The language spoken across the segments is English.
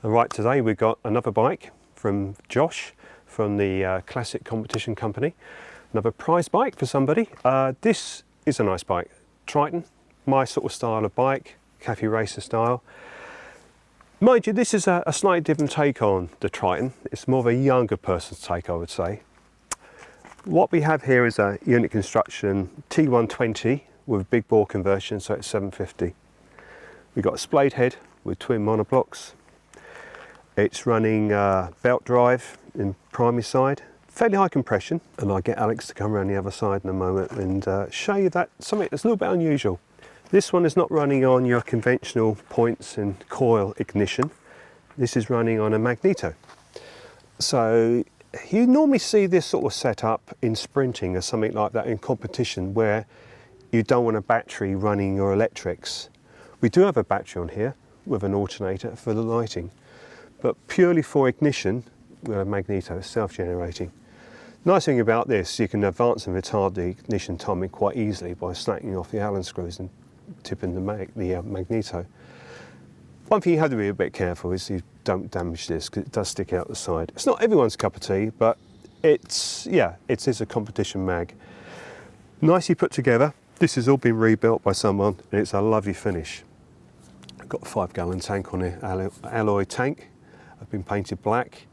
Right, today we've got another bike from Josh from the Classic Competition Company. Another prize bike for somebody. This is a nice bike, Triton, my sort of style of bike, cafe racer style. Mind you, this is a slightly different take on the Triton. It's more of a younger person's take, I would say. What we have here is a unit construction T120 with big bore conversion, so it's 750. We've got a splayed head with twin monoblocks. It's running belt drive in primary side, fairly high compression, and I'll get Alex to come around the other side in a moment and show you that something that's a little bit unusual. This one is not running on your conventional points and coil ignition. This is running on a Magneto. So you normally see this sort of setup in sprinting or something like that in competition where you don't want a battery running your electrics. We do have a battery on here with an alternator for the lighting, but purely for ignition, we have a Magneto, it's self-generating. Nice thing about this, you can advance and retard the ignition timing quite easily by slacking off the Allen screws and tipping the Magneto. One thing you have to be a bit careful is you don't damage this because it does stick out the side. It's not everyone's cup of tea, but it is a competition mag. Nicely put together. This has all been rebuilt by someone and it's a lovely finish. I've got a 5-gallon tank on here, alloy tank. I've been painted black.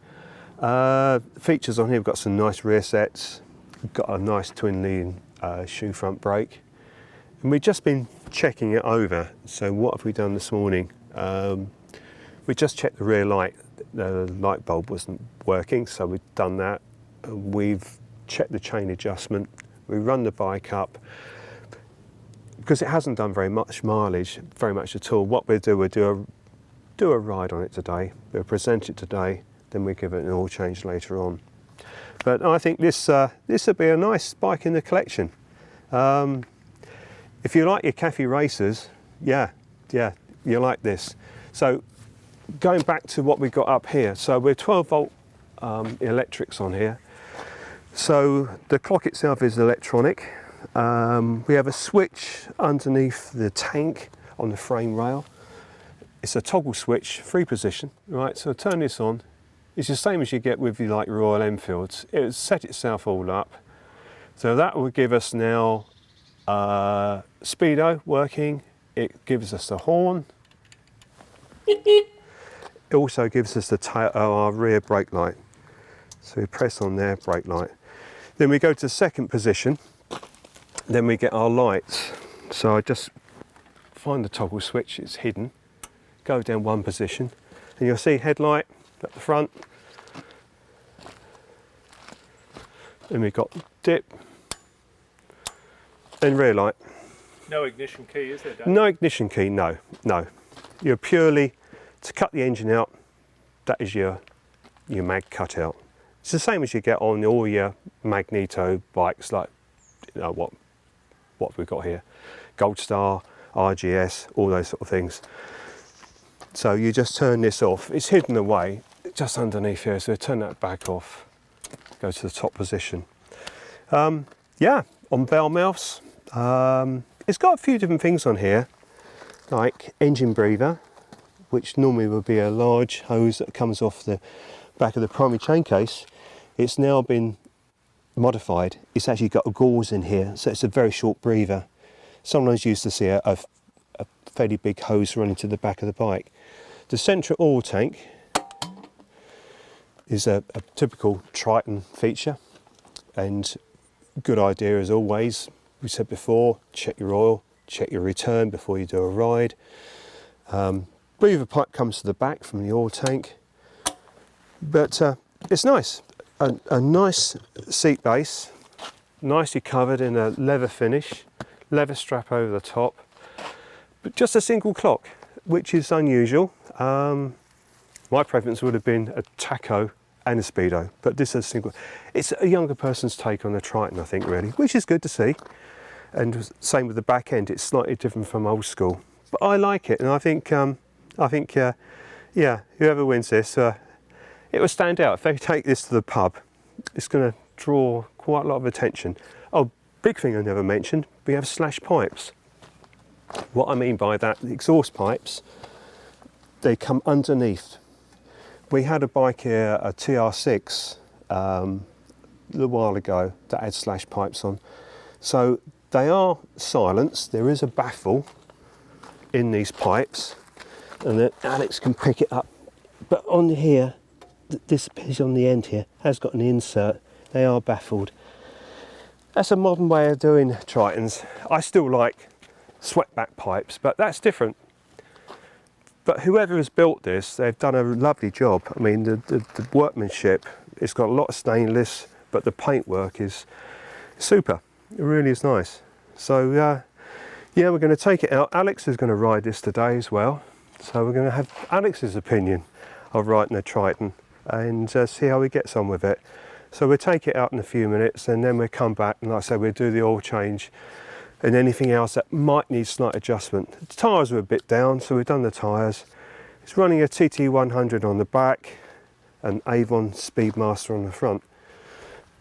Features on here, we've got some nice rear sets. We've got a nice twin lean shoe front brake. And we've just been checking it over. So what have we done this morning? We just checked the rear light. The light bulb wasn't working, so we've done that. We've checked the chain adjustment. We run the bike up. Because it hasn't done very much mileage, very much at all, what we'll do a ride on it today. We'll present it today, then we give it an oil change later on. But I think this would be a nice bike in the collection. If you like your cafe racers, yeah, you like this. So going back to what we got up here, so we're 12 volt electrics on here. So the clock itself is electronic. We have a switch underneath the tank on the frame rail. It's a toggle switch, 3 position, right? So turn this on. It's the same as you get with like Royal Enfields. It will set itself all up. So that will give us now speedo working. It gives us the horn. It also gives us the our rear brake light. So we press on there, brake light. Then we go to the second position. Then we get our lights. So I just find the toggle switch, it's hidden. Go down 1 position and you'll see headlight at the front. Then we've got dip and rear light. No ignition key, is there, Dad? No ignition key, no. You're purely, to cut the engine out, that is your mag cutout. It's the same as you get on all your Magneto bikes, like, you know, what we've got here. Gold Star, RGS, all those sort of things. So you just turn this off. It's hidden away just underneath here, so turn that back off. Go to the top position. Yeah, on bell mounts. It's got a few different things on here, like engine breather, which normally would be a large hose that comes off the back of the primary chain case. It's now been modified. It's actually got a gauze in here, so it's a very short breather. Sometimes you used to see a fairly big hose running to the back of the bike. The central oil tank is a typical Triton feature, and good idea as always. We said before, check your oil, check your return before you do a ride. Breather pipe comes to the back from the oil tank, but it's nice. A nice seat base, nicely covered in a leather finish, leather strap over the top, but just a single clock, which is unusual. My preference would have been a tacho and a speedo, but this is a single. It's a younger person's take on the Triton, I think, really, which is good to see. And same with the back end, it's slightly different from old school, but I like it, and I think yeah, whoever wins this, it will stand out. If they take this to the pub, it's going to draw quite a lot of attention. Oh, big thing I never mentioned, we have slash pipes. What I mean by that, the exhaust pipes, they come underneath we had a bike here, a TR6, a little while ago that had slash pipes on. So they are silenced. There is a baffle in these pipes, and then Alex can pick it up. But on here, this piece on the end here has got an insert. They are baffled. That's a modern way of doing Tritons. I still like swept-back pipes, but that's different. But whoever has built this, they've done a lovely job. I mean, the workmanship, it's got a lot of stainless, but the paintwork is super. It really is nice. So, yeah, we're going to take it out. Alex is going to ride this today as well. So we're going to have Alex's opinion of riding a Triton and see how he gets on with it. So we'll take it out in a few minutes and then we'll come back and, like I said, we'll do the oil change and anything else that might need slight adjustment. The tyres are a bit down, so we've done the tyres. It's running a TT 100 on the back and Avon Speedmaster on the front.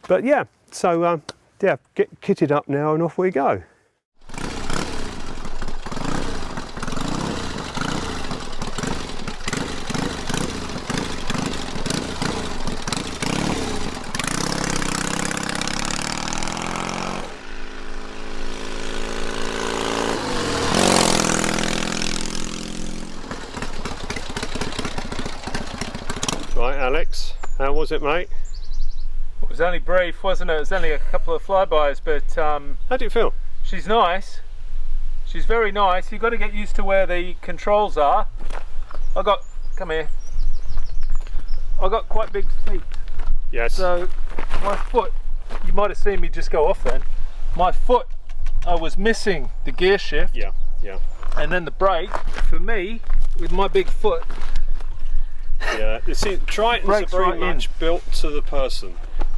But yeah, so yeah, get kitted up now and off we go. Right, Alex, how was it, mate? It was only brief, wasn't it? It was only a couple of flybys, but How do you feel? she's nice. She's very nice. You've got to get used to where the controls are. Come here. I got quite big feet. Yes. So my foot, you might have seen me just go off then. My foot, I was missing the gear shift. Yeah, yeah. And then the brake. For me, with my big foot, Yeah, you see, Tritons Brakes are very right much in. built to the person.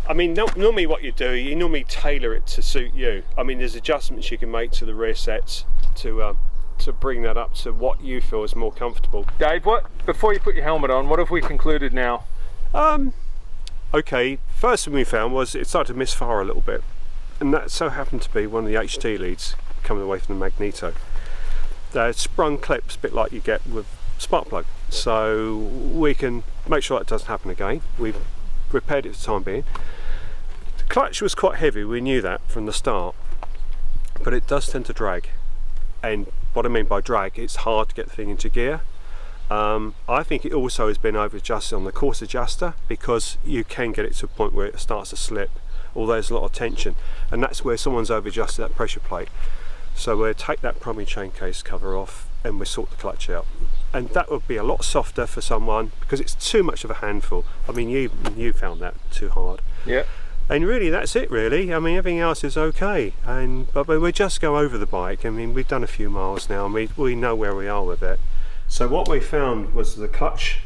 I mean, normally what you do, you normally tailor it to suit you. I mean, there's adjustments you can make to the rear sets to bring that up to what you feel is more comfortable. Dave, before you put your helmet on, what have we concluded now? Okay, first thing we found was it started to misfire a little bit, and that so happened to be one of the HT leads coming away from the Magneto. They're sprung clips, a bit like you get with spark plug. So we can make sure that doesn't happen again. We've repaired it for the time being. The clutch was quite heavy, we knew that from the start, but it does tend to drag. And what I mean by drag, it's hard to get the thing into gear. I think it also has been over adjusted on the course adjuster, because you can get it to a point where it starts to slip, although there's a lot of tension, and that's where someone's over adjusted that pressure plate. So we'll take that primary chain case cover off and we'll sort the clutch out, and that would be a lot softer for someone because it's too much of a handful. I mean, you found that too hard. Yeah. And really that's it really. I mean, everything else is okay, but we'll just go over the bike. I mean, we've done a few miles now and we know where we are with it. So what we found was the clutch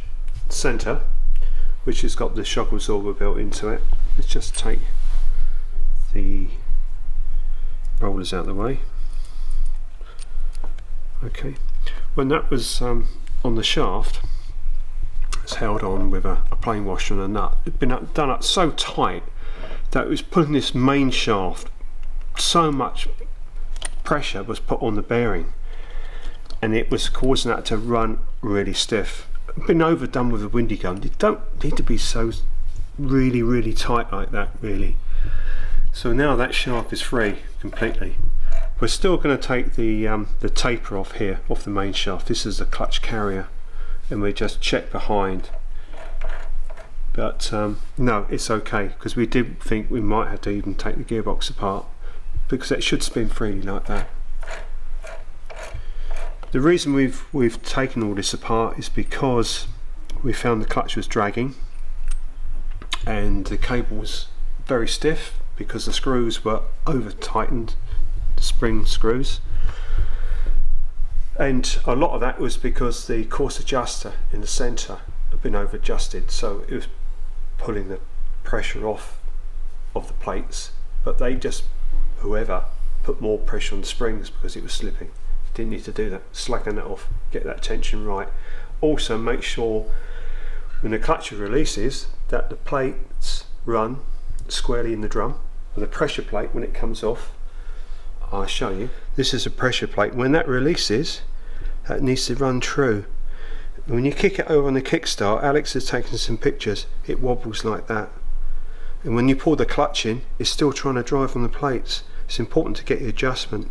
centre, which has got the shock absorber built into it. Let's just take the rollers out of the way. Okay, when that was on the shaft, it's held on with a plain washer and a nut. It'd been done up so tight that it was putting this main shaft, so much pressure was put on the bearing and it was causing that to run really stiff. It's been overdone with a windy gun. You don't need to be so really tight like that really. So now that shaft is free completely. We're still going to take the taper off here, off the main shaft. This is the clutch carrier, and we just check behind. But no, it's okay, because we did think we might have to even take the gearbox apart, because it should spin freely like that. The reason we've taken all this apart is because we found the clutch was dragging, and the cable was very stiff because the screws were over tightened. Spring screws, and a lot of that was because the course adjuster in the centre had been over adjusted, so it was pulling the pressure off of the plates, but they just, whoever, put more pressure on the springs because it was slipping. Didn't need to do that. Slacken that off, get that tension right. Also make sure when the clutch releases that the plates run squarely in the drum, and the pressure plate when it comes off, I'll show you. This is a pressure plate. When that releases, that needs to run true. When you kick it over on the kickstart, Alex has taken some pictures, it wobbles like that. And when you pull the clutch in, it's still trying to drive on the plates. It's important to get the adjustment.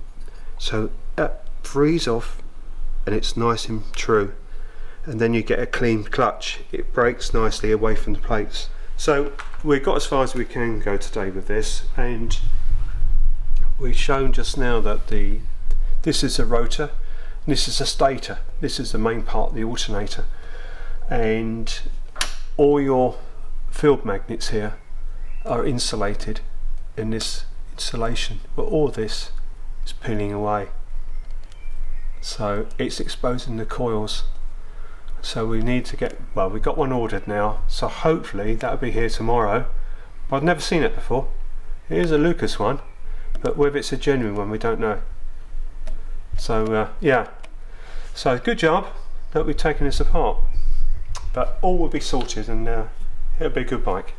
So that frees off and it's nice and true. And then you get a clean clutch. It brakes nicely away from the plates. So we got as far as we can go today with this, and we've shown just now that this is a rotor, this is a stator, this is the main part of the alternator, and all your field magnets here are insulated in this insulation, but all this is peeling away, so it's exposing the coils. So we need to get, well, we got one ordered now, so hopefully that'll be here tomorrow. But I've never seen it before. It is a Lucas one, but whether it's a genuine one we don't know. So yeah, so good job that we've taken this apart, but all will be sorted, and it'll be a good bike.